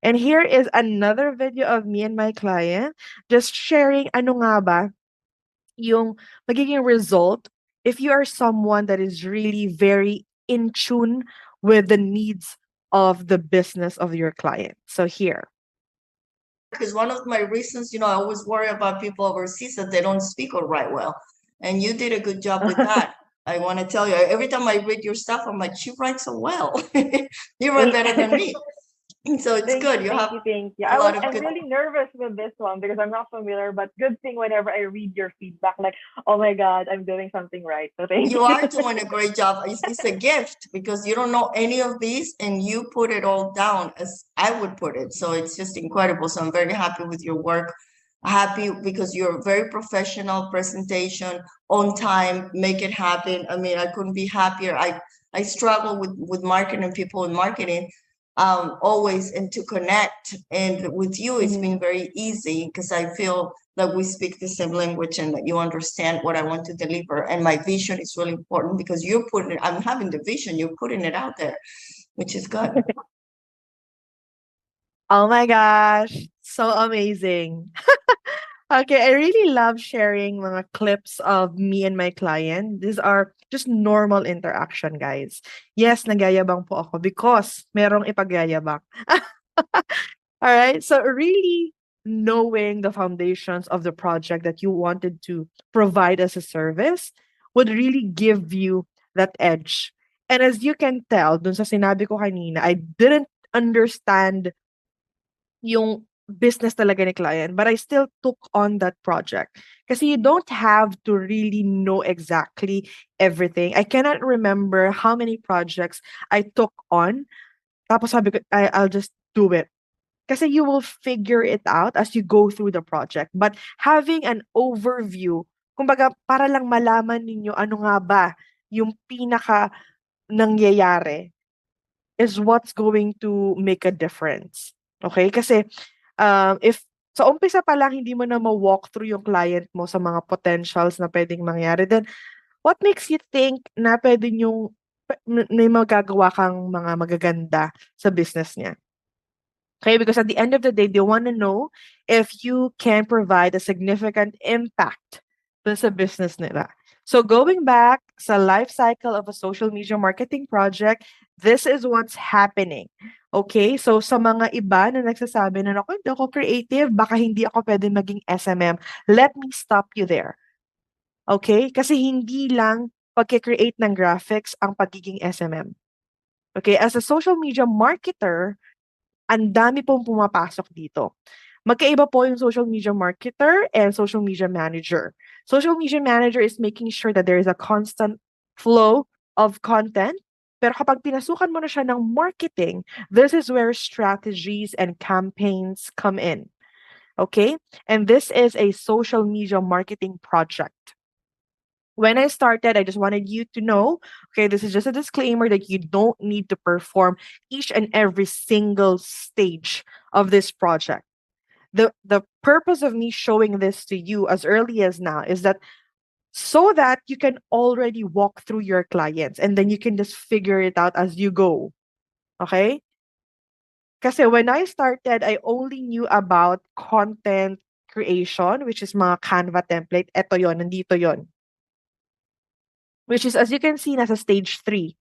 And here is another video of me and my client just sharing ano nga ba yung magiging result if you are someone that is really very in tune with the needs of the business of your client. So here. Because one of my reasons, I always worry about people overseas that they don't speak or write well. And you did a good job with that. I want to tell you, every time I read your stuff, I'm like, she writes so well. You write better than me. So it's good. You have thank you. a lot of I'm good. really nervous with this one because I'm not familiar, but good thing whenever I read your feedback, like, oh my God, I'm doing something right. So thank you. You are doing a great job. It's a gift because you don't know any of these and you put it all down as I would put it. So it's just incredible. So I'm very happy with your work. Happy because you're very professional presentation on time, make it happen. I mean, I couldn't be happier. I struggle with marketing, people in marketing always, and to connect. And with you, it's been very easy because I feel that we speak the same language and that you understand what I want to deliver. And my vision is really important because you're putting it, I'm having the vision, you're putting it out there, which is good. Oh my gosh, so amazing. Okay, I really love sharing mga clips of me and my client. These are just normal interaction, guys. Yes, nagyayabang po ako because merong ipagyayabang. All right, so really knowing the foundations of the project that you wanted to provide as a service would really give you that edge. And as you can tell, dun sa sinabi ko kanina, I didn't understand yung business talaga ni client, but I still took on that project. Kasi you don't have to really know exactly everything. I cannot remember how many projects I took on. Tapos sabi ko, I'll just do it. Kasi you will figure it out as you go through the project. But having an overview, kumbaga para lang malaman ninyo ano nga ba yung pinaka nangyayari is what's going to make a difference. Okay? Kasi if sa umpisa pa lang hindi mo na ma-walk through yung client mo sa mga potentials na pwedeng mangyari, then what makes you think na pwede niyong may magagawa kang mga magaganda sa business niya? Okay, because at the end of the day, they want to know if you can provide a significant impact dun sa business nila. So going back sa life cycle of a social media marketing project, this is what's happening. Okay? So sa mga iba na nagsasabi na ako, hindi ako creative, baka hindi ako pwede maging SMM. Let me stop you there. Okay? Kasi hindi lang pagkikreate ng graphics ang pagiging SMM. Okay? As a social media marketer, ang dami pong pumapasok dito. Magkaiba po yung social media marketer and social media manager. Social media manager is making sure that there is a constant flow of content. Pero kapag pinasukan mo na siya ng marketing, this is where strategies and campaigns come in. Okay? And this is a social media marketing project. When I started, I just wanted you to know, okay, this is just a disclaimer that you don't need to perform each and every single stage of this project. The purpose of me showing this to you as early as now is that so that you can already walk through your clients and then you can just figure it out as you go. Okay? Kasi when I started, I only knew about content creation, which is mga Canva template. Ito yon, nandito yon. Which is, as you can see, nasa stage 3.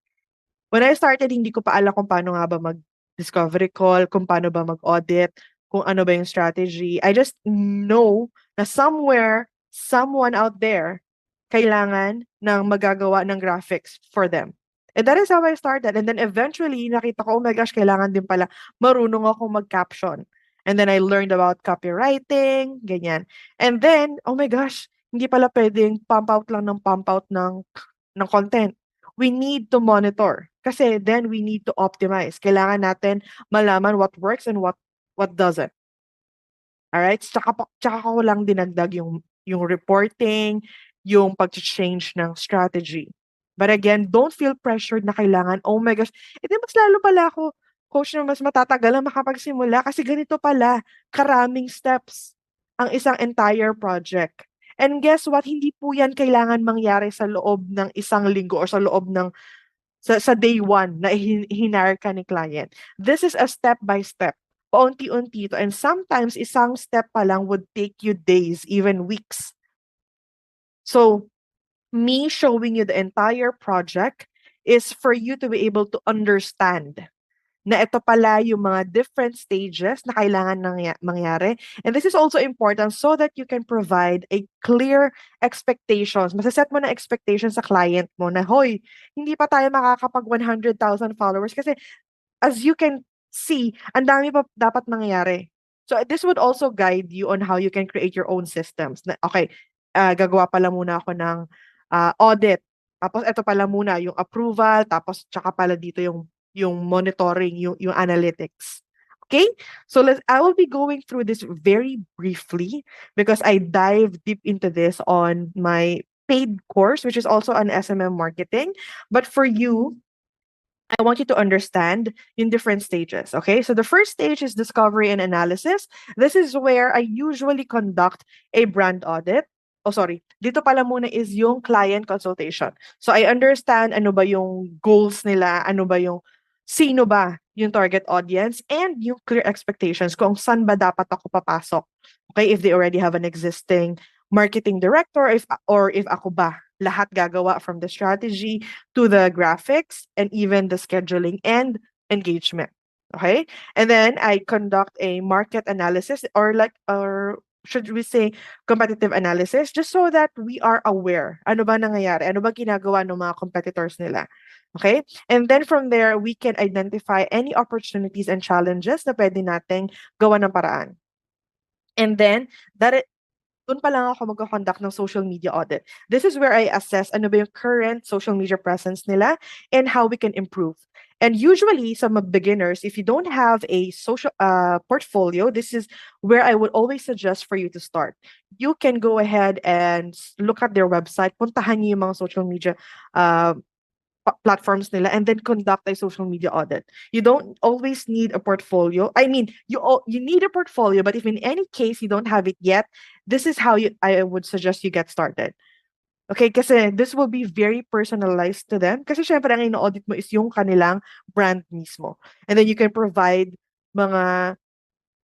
When I started, hindi ko pa alam kung paano nga ba mag-discovery call, kung paano ba mag-audit, kung ano ba yung strategy. I just know na somewhere, someone out there, kailangan ng magagawa ng graphics for them. And that is how I started. And then eventually, nakita ko, oh my gosh, kailangan din pala marunong ako mag-caption. And then I learned about copywriting, ganyan. And then, oh my gosh, hindi pala pwedeng pump out lang ng pump out ng content. We need to monitor. Kasi then we need to optimize. Kailangan natin malaman what works and what doesn't. Alright? Tsaka ko lang dinagdag yung reporting, yung pag-change ng strategy. But again, don't feel pressured na kailangan, oh my gosh, mas lalo pala ako, coach, na mas matatagal na makapagsimula kasi ganito pala, karaming steps ang isang entire project. And guess what? Hindi po yan kailangan mangyari sa loob ng isang linggo or sa loob ng sa day one na hinire ka ni client. This is a step by step. paunti-unti ito. And sometimes, isang step pa lang would take you days, even weeks. So, me showing you the entire project is for you to be able to understand na ito pala yung mga different stages na kailangan mangyari. And this is also important so that you can provide a clear expectations. Masaset mo na expectations sa client mo na, hoy, hindi pa tayo makakapag 100,000 followers kasi as you can see, ang dami pa dapat mangyayari. So this would also guide you on how you can create your own systems. Na, okay, gagawa pala muna ako ng audit. Tapos ito pala muna yung approval, tapos tsaka pala dito yung monitoring, yung analytics. Okay? So I will be going through this very briefly because I dive deep into this on my paid course, which is also on SMM marketing. But for you, I want you to understand in different stages. Okay. So the first stage is discovery and analysis. This is where I usually conduct a brand audit. Oh, sorry. Dito pala muna is yung client consultation. So I understand ano ba yung goals nila, sino ba yung target audience, and yung clear expectations kung saan ba dapat ako papasok. Okay. If they already have an existing marketing director, or if ako ba lahat gagawa from the strategy to the graphics and even the scheduling and engagement. Okay? And then I conduct a market analysis or should we say competitive analysis just so that we are aware ano ba nangyayari, ano ba ginagawa ng mga competitors nila. Okay? And then from there, we can identify any opportunities and challenges na pwede nating gawa ng paraan. And then, doon pa lang ako magko-conduct ng social media audit. This is where I assess ano ba yung current social media presence nila and how we can improve. And usually, some beginners, if you don't have a social portfolio, this is where I would always suggest for you to start. You can go ahead and look at their website, puntahan niyo yung mga social media platforms nila, and then conduct a social media audit. You don't always need a portfolio. I mean, you need a portfolio, but if in any case you don't have it yet, this is how I would suggest you get started. Okay, kasi this will be very personalized to them. Kasi syempre, ang ino-audit mo is yung kanilang brand mismo. And then you can provide mga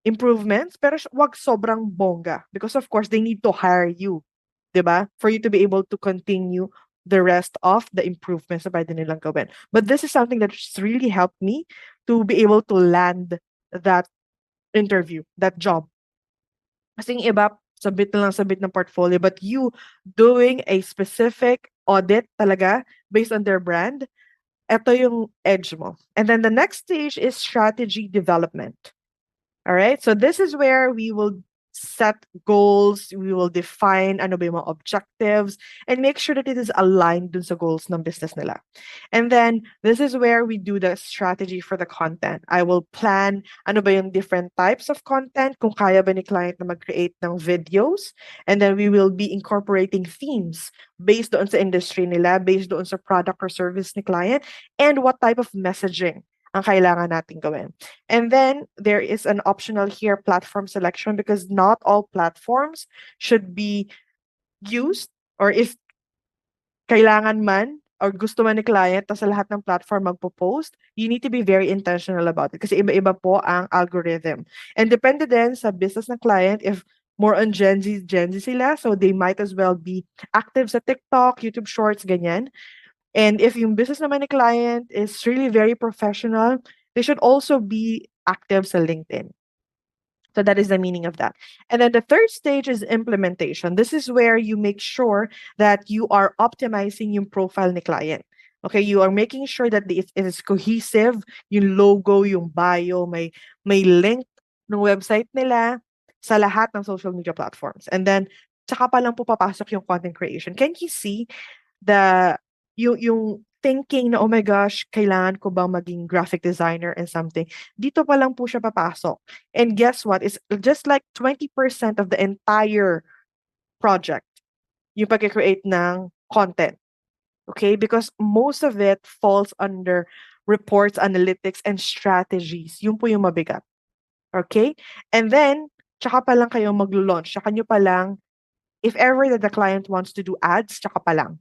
improvements, pero wag sobrang bongga. Because of course, they need to hire you, diba? For you to be able to continue the rest of the improvements na pwede nilang gawin. But this is something that's really helped me to be able to land that interview, that job. Kasi yung iba, sabit na lang sabit ng portfolio, but you doing a specific audit talaga based on their brand, eto yung edge mo. And then the next stage is strategy development. All right? So this is where we will set goals, we will define ano ba yung mga objectives, and make sure that it is aligned dun sa goals ng business nila. And then, this is where we do the strategy for the content. I will plan ano ba yung different types of content, kung kaya ba ni client na mag-create ng videos, and then we will be incorporating themes based doon sa industry nila, based doon sa product or service ni client, and what type of messaging ang kailangan natin gawin. And then there is an optional here platform selection because not all platforms should be used, or if kailangan man or gusto man ni client na sa lahat ng platform magpo-post, you need to be very intentional about it kasi iba-iba po ang algorithm. And depende din sa business ng client if more on Gen Z sila, so they might as well be active sa TikTok, YouTube Shorts, ganyan. And if yung business naman ni client is really very professional, they should also be active sa LinkedIn. So that is the meaning of that. And then the third stage is implementation. This is where you make sure that you are optimizing yung profile ni client. Okay, you are making sure that it is cohesive, yung logo, yung bio, may link ng website nila sa lahat ng social media platforms. And then, tsaka pa lang po papasok yung content creation. Can you see yung thinking na, oh my gosh, kailangan ko bang maging graphic designer and something? Dito pa lang po siya papasok. And guess what? It's just like 20% of the entire project, yung pag-create ng content. Okay? Because most of it falls under reports, analytics, and strategies. Yun po yung mabigat. Okay? And then, tsaka pa lang kayo mag-launch. Tsaka nyo pa lang, if ever that the client wants to do ads, tsaka pa lang.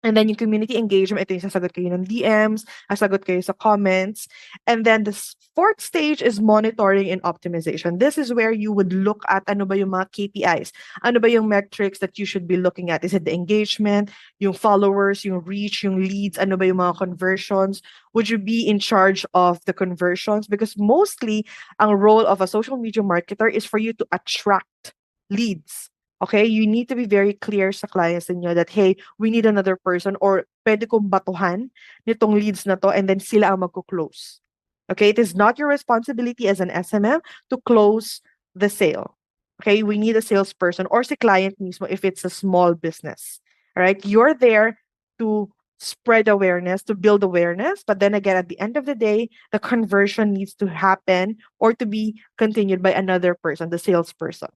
And then yung community engagement, ito yung sasagot kayo ng DMs, sasagot kayo sa comments. And then the fourth stage is monitoring and optimization. This is where you would look at ano ba yung mga KPIs. Ano ba yung metrics that you should be looking at? Is it the engagement, yung followers, yung reach, yung leads? Ano ba yung mga conversions? Would you be in charge of the conversions? Because mostly, ang role of a social media marketer is for you to attract leads. Okay, you need to be very clear sa clients ninyo that, hey, we need another person or pwede kong batuhan nitong leads na to and then sila ang magko-close. Okay, it is not your responsibility as an SMM to close the sale. Okay, we need a salesperson or si client mismo if it's a small business. All right, you're there to spread awareness, to build awareness. But then again, at the end of the day, the conversion needs to happen or to be continued by another person, the salesperson.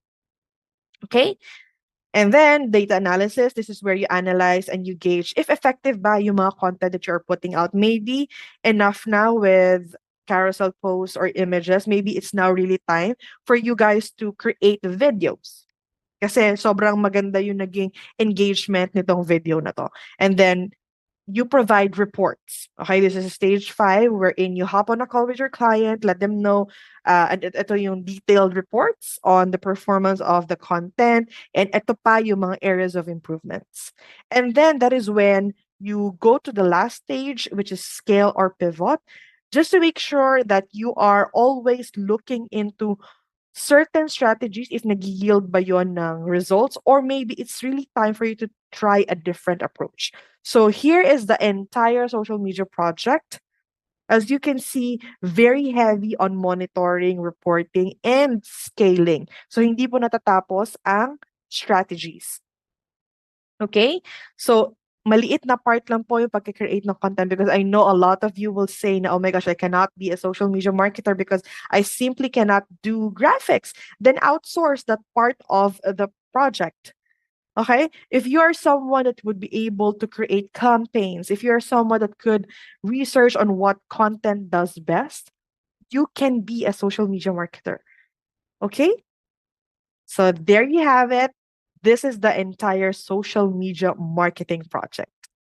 Okay? And then data analysis, this is where you analyze and you gauge if effective ba yung mga content that you're putting out. Maybe enough now with carousel posts or images. Maybe it's now really time for you guys to create videos. Kasi sobrang maganda yung naging engagement nitong video na to. And then you provide reports. Okay, this is stage 5 wherein you hop on a call with your client, let them know and ito yung detailed reports on the performance of the content and ito pa yung mga areas of improvements. And then that is when you go to the last stage, which is scale or pivot, just to make sure that you are always looking into certain strategies if nag-yield ba yon ng results or maybe it's really time for you to try a different approach. So here is the entire social media project. As you can see, very heavy on monitoring, reporting, and scaling. So hindi po natatapos ang strategies. Okay? So maliit na part lang po yung pagkikreate ng content because I know a lot of you will say na, oh my gosh, I cannot be a social media marketer because I simply cannot do graphics. Then outsource that part of the project. Okay? If you are someone that would be able to create campaigns, if you're someone that could research on what content does best, you can be a social media marketer. Okay? So there you have it. This is the entire social media marketing project.